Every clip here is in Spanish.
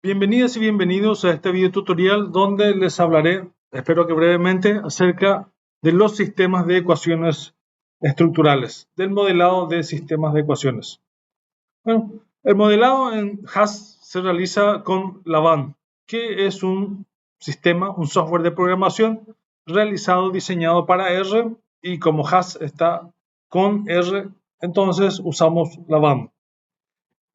Bienvenidas y bienvenidos a este video tutorial donde les hablaré, espero que brevemente, acerca de los sistemas de ecuaciones estructurales, del modelado de sistemas de ecuaciones. Bueno, el modelado en Haas se realiza con Laban, que es un sistema, un software de programación realizado, diseñado para R, y como Haas está con R, entonces usamos Laban.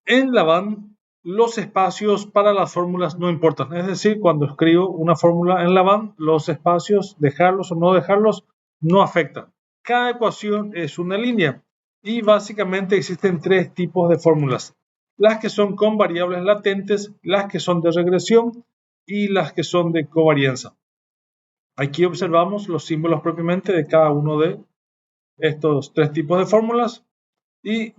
En Laban, los espacios para las fórmulas no importan. Es decir, cuando escribo una fórmula en Laban, los espacios, dejarlos o no dejarlos, no afectan. Cada ecuación es una línea y básicamente existen tres tipos de fórmulas. Las que son con variables latentes, las que son de regresión y las que son de covarianza. Aquí observamos los símbolos propiamente de cada uno de estos tres tipos de fórmulas y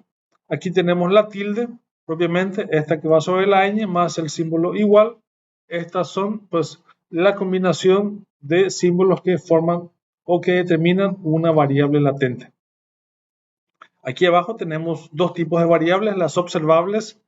aquí tenemos la tilde, propiamente esta que va sobre la ñ más el símbolo igual. Estas son pues la combinación de símbolos que forman o que determinan una variable latente. Aquí abajo tenemos dos tipos de variables, las observables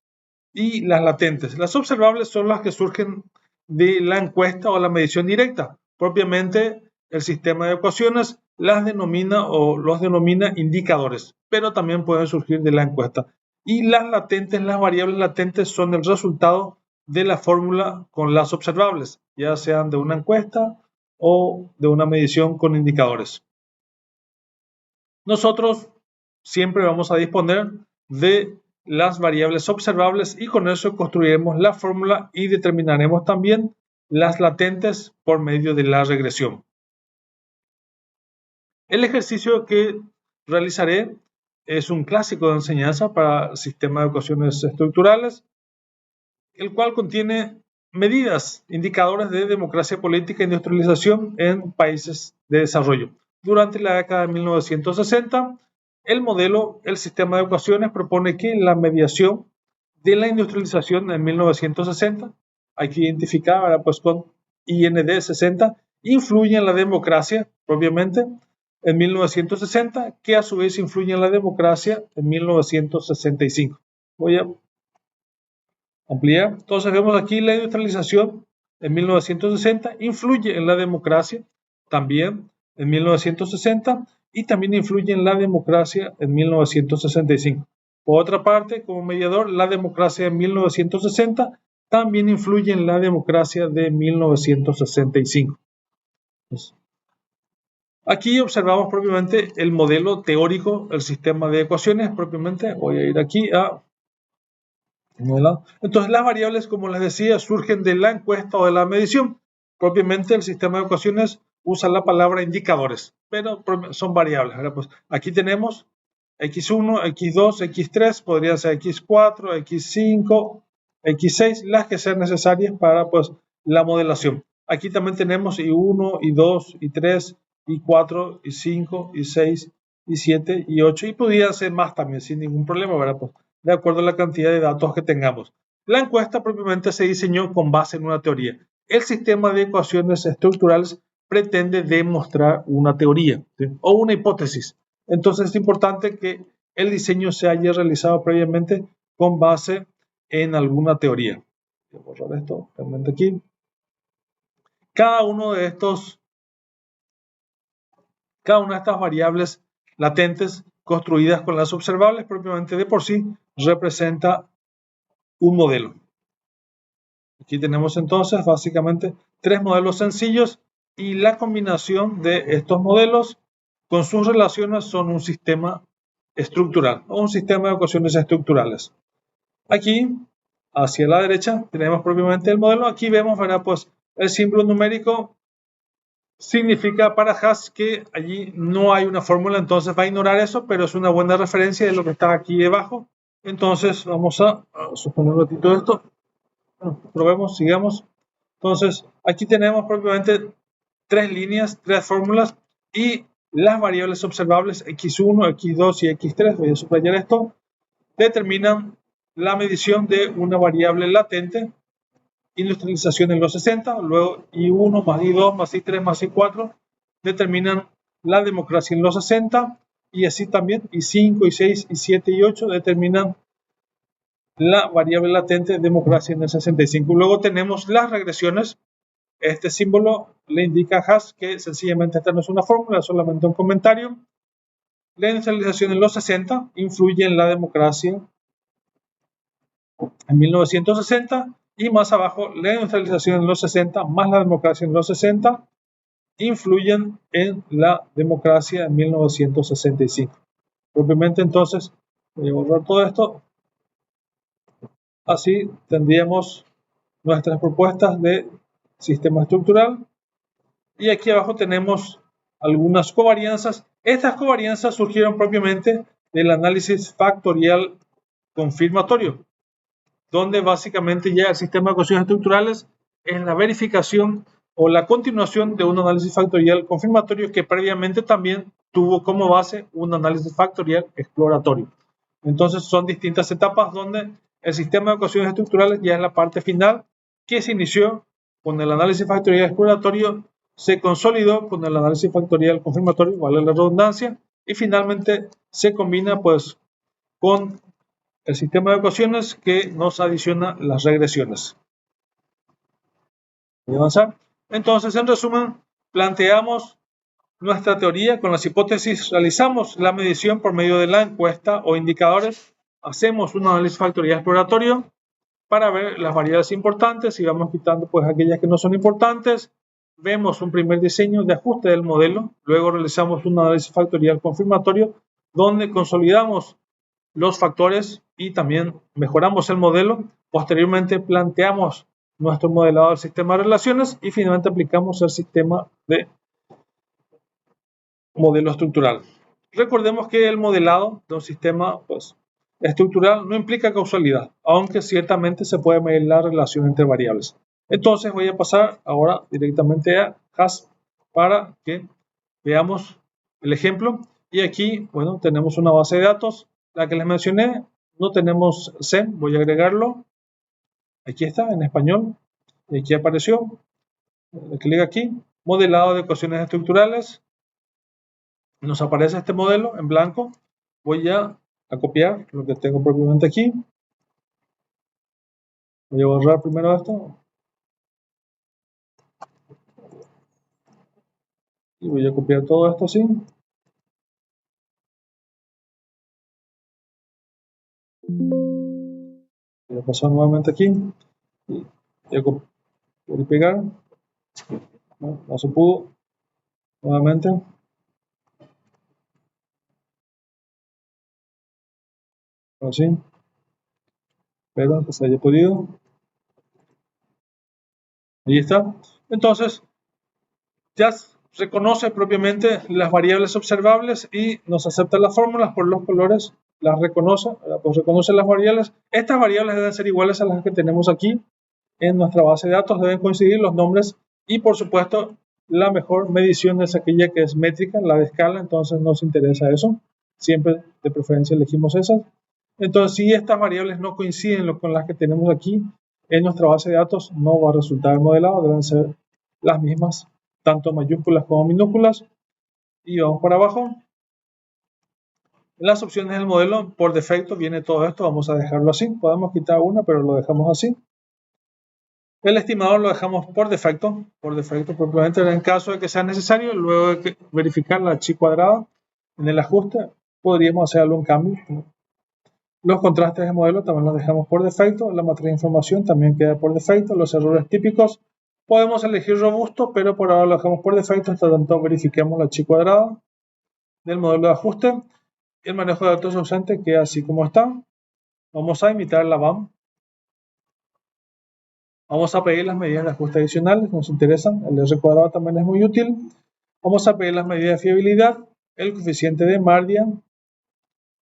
y las latentes. Las observables son las que surgen de la encuesta o la medición directa. Propiamente el sistema de ecuaciones las denomina o los denomina indicadores, pero también pueden surgir de la encuesta. Y las latentes, las variables latentes son el resultado de la fórmula con las observables, ya sean de una encuesta o de una medición con indicadores. Nosotros siempre vamos a disponer de las variables observables y con eso construiremos la fórmula y determinaremos también las latentes por medio de la regresión. El ejercicio que realizaré es un clásico de enseñanza para el sistema de ecuaciones estructurales, el cual contiene medidas, indicadores de democracia política e industrialización en países de desarrollo. Durante la década de 1960, el sistema de ecuaciones propone que la mediación de la industrialización en 1960, hay que identificar pues con IND 60, influye en la democracia propiamente en 1960, que a su vez influye en la democracia en 1965. Voy a ampliar. Entonces vemos aquí la industrialización en 1960 influye en la democracia también en 1960 y también influye en la democracia en 1965. Por otra parte, como mediador, la democracia en 1960 también influye en la democracia de 1965. Entonces, aquí observamos propiamente el modelo teórico, el sistema de ecuaciones propiamente. Voy a ir aquí a modelado. Entonces las variables, como les decía, surgen de la encuesta o de la medición. Propiamente el sistema de ecuaciones usa la palabra indicadores, pero son variables. Pues aquí tenemos x1, x2, x3, podría ser x4, x5, x6, las que sean necesarias para pues la modelación. Aquí también tenemos y1, y2, y3, y4, y5, y6, y7, y8, y podría ser más también sin ningún problema, ¿verdad? Pues, de acuerdo a la cantidad de datos que tengamos. La encuesta propiamente se diseñó con base en una teoría. El sistema de ecuaciones estructurales pretende demostrar una teoría, ¿sí? O una hipótesis. Entonces es importante que el diseño se haya realizado previamente con base en alguna teoría. Voy a borrar esto realmente aquí. Cada una de estas variables latentes construidas con las observables propiamente de por sí representa un modelo. Aquí tenemos entonces básicamente tres modelos sencillos y la combinación de estos modelos con sus relaciones son un sistema estructural o un sistema de ecuaciones estructurales. Aquí, hacia la derecha, tenemos propiamente el modelo. Aquí vemos, ¿verdad? Pues el símbolo numérico significa para Haas que allí no hay una fórmula, entonces va a ignorar eso, pero es una buena referencia de lo que está aquí debajo. Entonces vamos a suponer un ratito esto. Bueno, probemos, sigamos. Entonces aquí tenemos propiamente tres líneas, tres fórmulas y las variables observables x1, x2 y x3, voy a subrayar esto, determinan la medición de una variable latente, industrialización en los 60, luego I1 más I2 más I3 más I4 determinan la democracia en los 60 y así también I5, I6, I7 y 8 determinan la variable latente democracia en el 65. Luego tenemos las regresiones. Este símbolo le indica a Haas que sencillamente esta no es una fórmula, es solamente un comentario. La industrialización en los 60 influye en la democracia en 1960 y más abajo la industrialización en los 60 más la democracia en los 60 influyen en la democracia en 1965. Propiamente entonces voy a borrar todo esto. Así tendríamos nuestras propuestas de sistema estructural. Y aquí abajo tenemos algunas covarianzas. Estas covarianzas surgieron propiamente del análisis factorial confirmatorio, donde básicamente ya el sistema de ecuaciones estructurales es la verificación o la continuación de un análisis factorial confirmatorio que previamente también tuvo como base un análisis factorial exploratorio. Entonces son distintas etapas donde el sistema de ecuaciones estructurales ya es la parte final que se inició con el análisis factorial exploratorio, se consolidó con el análisis factorial confirmatorio, vale la redundancia, y finalmente se combina pues con el sistema de ecuaciones que nos adiciona las regresiones. Voy a avanzar. Entonces, en resumen, planteamos nuestra teoría con las hipótesis, realizamos la medición por medio de la encuesta o indicadores, hacemos un análisis factorial exploratorio para ver las variables importantes y vamos quitando pues aquellas que no son importantes. Vemos un primer diseño de ajuste del modelo, luego realizamos un análisis factorial confirmatorio donde consolidamos los factores y también mejoramos el modelo. Posteriormente planteamos nuestro modelado del sistema de relaciones y finalmente aplicamos el sistema de modelo estructural. Recordemos que el modelado de un sistema pues, estructural no implica causalidad, aunque ciertamente se puede medir la relación entre variables. Entonces voy a pasar ahora directamente a Haas para que veamos el ejemplo. Y aquí, bueno, tenemos una base de datos, la que les mencioné. No tenemos C, voy a agregarlo. Aquí está, en español. Y aquí apareció. Le clic aquí, modelado de ecuaciones estructurales. Nos aparece este modelo en blanco. Voy a copiar lo que tengo propiamente aquí. Voy a borrar primero esto. Y voy a copiar todo esto así. Voy a pasar nuevamente aquí. Y voy a pegar. No se pudo. Nuevamente. Así. Pero que se haya podido. Ahí está. Entonces, ya reconoce propiamente las variables observables y nos acepta las fórmulas por los colores, las reconoce, pues reconoce las variables. Estas variables deben ser iguales a las que tenemos aquí en nuestra base de datos, deben coincidir los nombres y por supuesto la mejor medición es aquella que es métrica, la de escala, entonces nos interesa eso, siempre de preferencia elegimos esas. Entonces si estas variables no coinciden con las que tenemos aquí en nuestra base de datos, no va a resultar el modelado, deben ser las mismas, tanto mayúsculas como minúsculas. Y vamos para abajo. En las opciones del modelo, por defecto viene todo esto, vamos a dejarlo así, podemos quitar una, pero lo dejamos así. El estimador lo dejamos por defecto propiamente en caso de que sea necesario, luego de verificar la chi cuadrada en el ajuste, podríamos hacer algún cambio. Los contrastes de modelo también los dejamos por defecto, la matriz de información también queda por defecto, los errores típicos podemos elegir robusto, pero por ahora lo dejamos por defecto, hasta tanto verifiquemos la chi cuadrada del modelo de ajuste. El manejo de datos ausentes queda así como está. Vamos a imitar la BAM. Vamos a pedir las medidas de ajuste adicionales, nos interesan. El R cuadrado también es muy útil. Vamos a pedir las medidas de fiabilidad, el coeficiente de Mardia.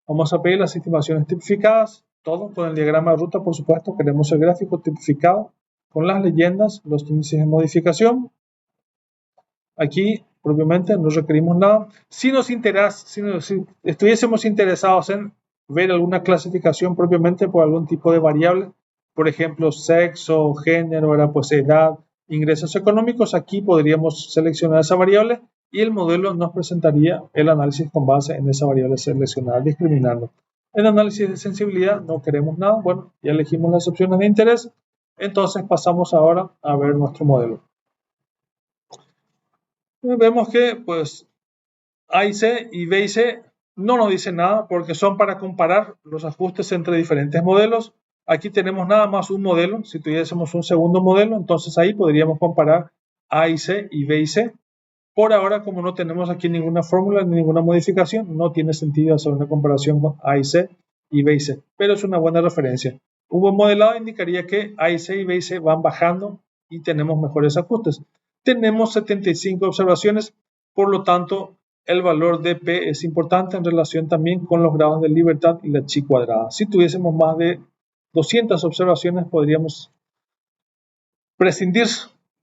Vamos a pedir las estimaciones tipificadas, todo con el diagrama de ruta, por supuesto. Queremos el gráfico tipificado con las leyendas, los índices de modificación. Aquí, propiamente, no requerimos nada. Si estuviésemos interesados en ver alguna clasificación propiamente por algún tipo de variable, por ejemplo, sexo, género, pues edad, ingresos económicos, aquí podríamos seleccionar esa variable y el modelo nos presentaría el análisis con base en esa variable seleccionada, discriminando. En análisis de sensibilidad no queremos nada. Bueno, ya elegimos las opciones de interés. Entonces pasamos ahora a ver nuestro modelo. Vemos que pues A y C y B y C no nos dicen nada porque son para comparar los ajustes entre diferentes modelos. Aquí tenemos nada más un modelo. Si tuviésemos un segundo modelo, entonces ahí podríamos comparar A y C y B y C. Por ahora, como no tenemos aquí ninguna fórmula ni ninguna modificación, no tiene sentido hacer una comparación con A y C y B y C, pero es una buena referencia. Un buen modelado indicaría que A y C y B y C van bajando y tenemos mejores ajustes. Tenemos 75 observaciones, por lo tanto, el valor de P es importante en relación también con los grados de libertad y la chi cuadrada. Si tuviésemos más de 200 observaciones, podríamos prescindir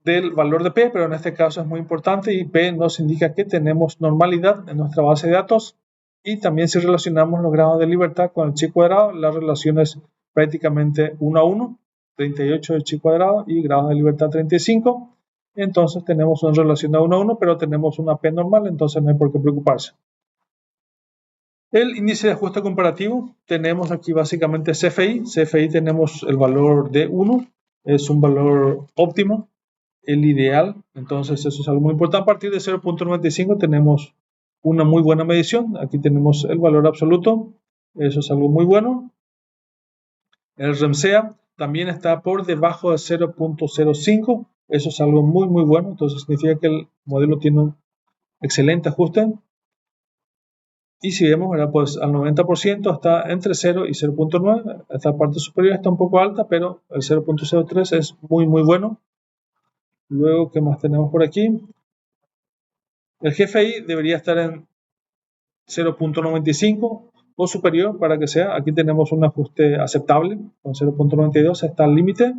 del valor de P, pero en este caso es muy importante y P nos indica que tenemos normalidad en nuestra base de datos y también si relacionamos los grados de libertad con el chi cuadrado, la relación es prácticamente 1 a 1, 38 del chi cuadrado y grados de libertad 35, entonces tenemos una relación de 1 a 1, pero tenemos una P normal, entonces no hay por qué preocuparse. El índice de ajuste comparativo, tenemos aquí básicamente CFI. CFI tenemos el valor de 1, es un valor óptimo, el ideal, entonces eso es algo muy importante. A partir de 0.95 tenemos una muy buena medición, aquí tenemos el valor absoluto, eso es algo muy bueno. El REMSEA también está por debajo de 0.05, eso es algo muy bueno, entonces significa que el modelo tiene un excelente ajuste. Y si vemos, ¿verdad? Pues al 90% está entre 0 y 0.9. Esta parte superior está un poco alta, pero el 0.03 es muy bueno. Luego, ¿qué más tenemos por aquí? El GFI debería estar en 0.95 o superior para que sea. Aquí tenemos un ajuste aceptable. Con 0.92 está al límite.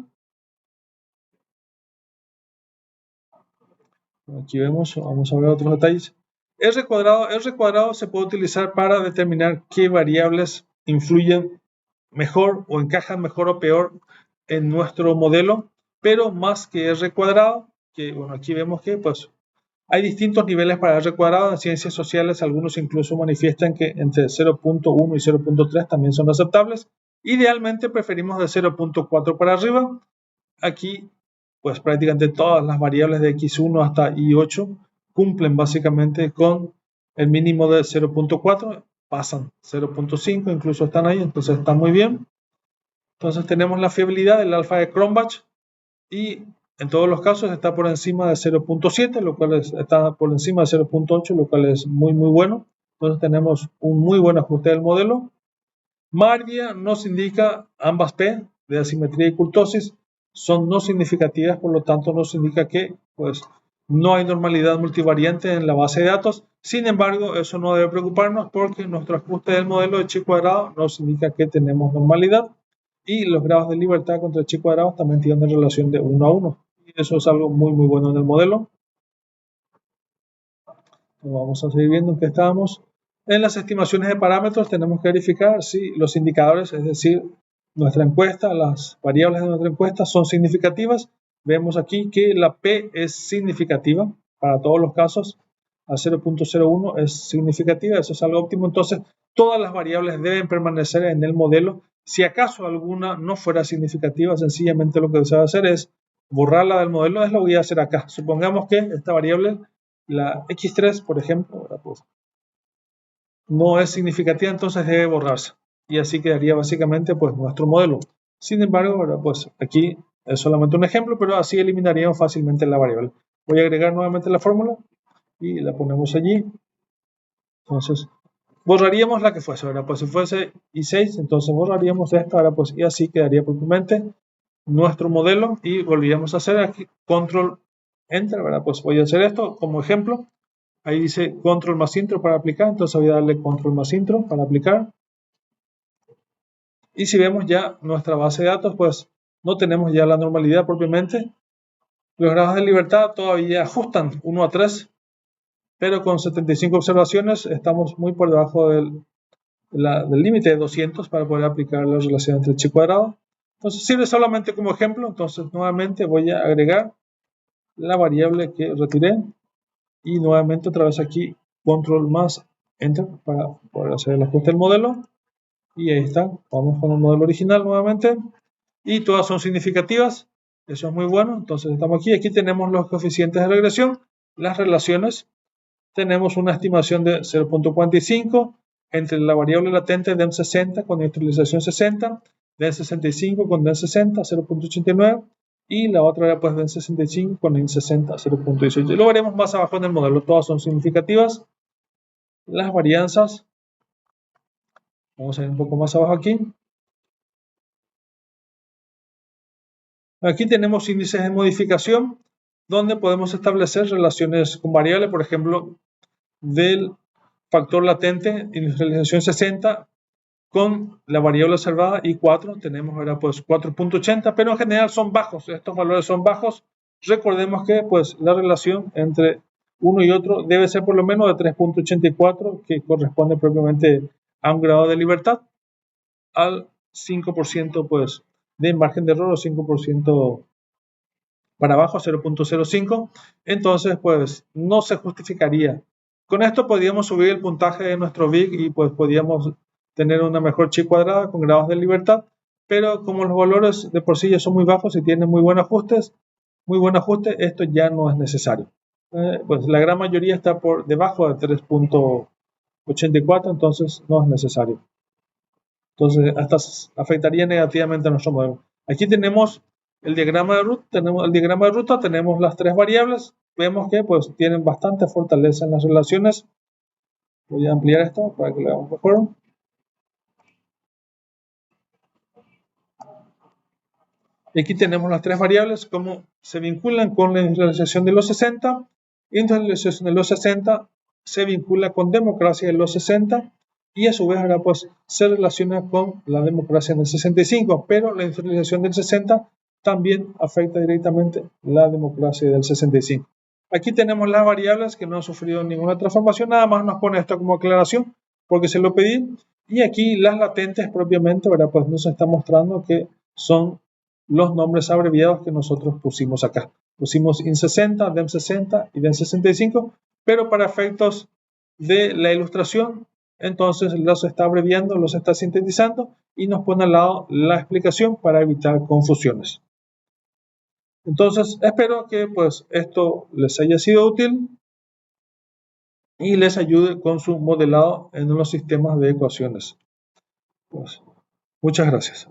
Aquí vemos, vamos a ver otros detalles. R cuadrado se puede utilizar para determinar qué variables influyen mejor o encajan mejor o peor en nuestro modelo, pero más que R cuadrado, que bueno, aquí vemos que pues hay distintos niveles para R cuadrado. En ciencias sociales algunos incluso manifiestan que entre 0.1 y 0.3 también son aceptables. Idealmente preferimos de 0.4 para arriba. Aquí pues prácticamente todas las variables de x1 hasta y8 cumplen básicamente con el mínimo de 0.4, pasan 0.5, incluso están ahí, entonces está muy bien. Entonces tenemos la fiabilidad del alfa de Cronbach y en todos los casos está por encima de 0.7, lo cual está por encima de 0.8, lo cual es muy bueno. Entonces tenemos un muy buen ajuste del modelo. Mardia nos indica ambas P de asimetría y kurtosis son no significativas, por lo tanto nos indica que pues no hay normalidad multivariante en la base de datos. Sin embargo, eso no debe preocuparnos porque nuestro ajuste del modelo de chi cuadrado nos indica que tenemos normalidad y los grados de libertad contra el chi cuadrado también tienen relación de 1 a 1. Y eso es algo muy bueno en el modelo. Vamos a seguir viendo en qué estábamos. En las estimaciones de parámetros tenemos que verificar si los indicadores, es decir, nuestra encuesta, las variables de nuestra encuesta son significativas. Vemos aquí que la P es significativa para todos los casos. A 0.01 es significativa, eso es algo óptimo. Entonces, todas las variables deben permanecer en el modelo. Si acaso alguna no fuera significativa, sencillamente lo que se va a hacer es borrarla del modelo. Es lo que voy a hacer acá. Supongamos que esta variable, la x3, por ejemplo, pues, no es significativa, entonces debe borrarse. Y así quedaría básicamente pues nuestro modelo. Sin embargo, pues aquí es solamente un ejemplo, pero así eliminaríamos fácilmente la variable. Voy a agregar nuevamente la fórmula y la ponemos allí. Entonces, borraríamos la que fuese, ¿verdad? Pues si fuese i6, entonces borraríamos esta, ¿verdad? Pues y así quedaría propiamente nuestro modelo y volveríamos a hacer aquí control enter, ¿verdad? Pues voy a hacer esto como ejemplo. Ahí dice control más intro para aplicar, entonces voy a darle control más intro para aplicar. Y si vemos ya nuestra base de datos, pues no tenemos ya la normalidad propiamente. Los grados de libertad todavía ajustan 1 a 3, pero con 75 observaciones estamos muy por debajo del límite de 200 para poder aplicar la relación entre chi cuadrado. Entonces sirve solamente como ejemplo, entonces nuevamente voy a agregar la variable que retiré y nuevamente otra vez aquí control más enter para poder hacer el ajuste del modelo. Y ahí está, vamos con el modelo original nuevamente. Y todas son significativas, eso es muy bueno. Entonces estamos aquí tenemos los coeficientes de regresión, las relaciones. Tenemos una estimación de 0.45 entre la variable latente DEM60 con neutralización 60, DEM65 con DEM60, 0.89, y la otra era pues DEM65 con DEM60, 0.18. Lo veremos más abajo en el modelo, todas son significativas. Las varianzas, vamos a ir un poco más abajo aquí. Aquí tenemos índices de modificación, donde podemos establecer relaciones con variables, por ejemplo, del factor latente, industrialización 60, con la variable observada I4, tenemos ahora pues 4.80, pero en general son bajos, estos valores son bajos. Recordemos que pues la relación entre uno y otro debe ser por lo menos de 3.84, que corresponde propiamente a un grado de libertad, al 5% pues de margen de error, o 5% para abajo, 0.05, entonces pues no se justificaría. Con esto podríamos subir el puntaje de nuestro VIC y pues podríamos tener una mejor chi cuadrada con grados de libertad, pero como los valores de por sí ya son muy bajos y tienen muy buen ajuste, esto ya no es necesario. Pues la gran mayoría está por debajo de 3.84, entonces no es necesario. Entonces, hasta afectaría negativamente a nuestro modelo. Aquí tenemos el diagrama de ruta, tenemos las tres variables, vemos que pues tienen bastante fortaleza en las relaciones. Voy a ampliar esto para que lo veamos mejor. Y aquí tenemos las tres variables, cómo se vinculan con la industrialización de los 60. Industrialización de los 60 se vincula con democracia de los 60 y a su vez ahora pues se relaciona con la democracia del 65, pero la industrialización del 60 también afecta directamente la democracia del 65. Aquí tenemos las variables que no han sufrido ninguna transformación, nada más nos pone esto como aclaración porque se lo pedí, y aquí las latentes propiamente, ¿verdad? Pues nos está mostrando que son los nombres abreviados que nosotros pusimos acá. Pusimos IN60, DEM60 y DEM65, pero para efectos de la ilustración, entonces los está abreviando, los está sintetizando y nos pone al lado la explicación para evitar confusiones. Entonces, espero que pues esto les haya sido útil y les ayude con su modelado en los sistemas de ecuaciones. Pues, muchas gracias.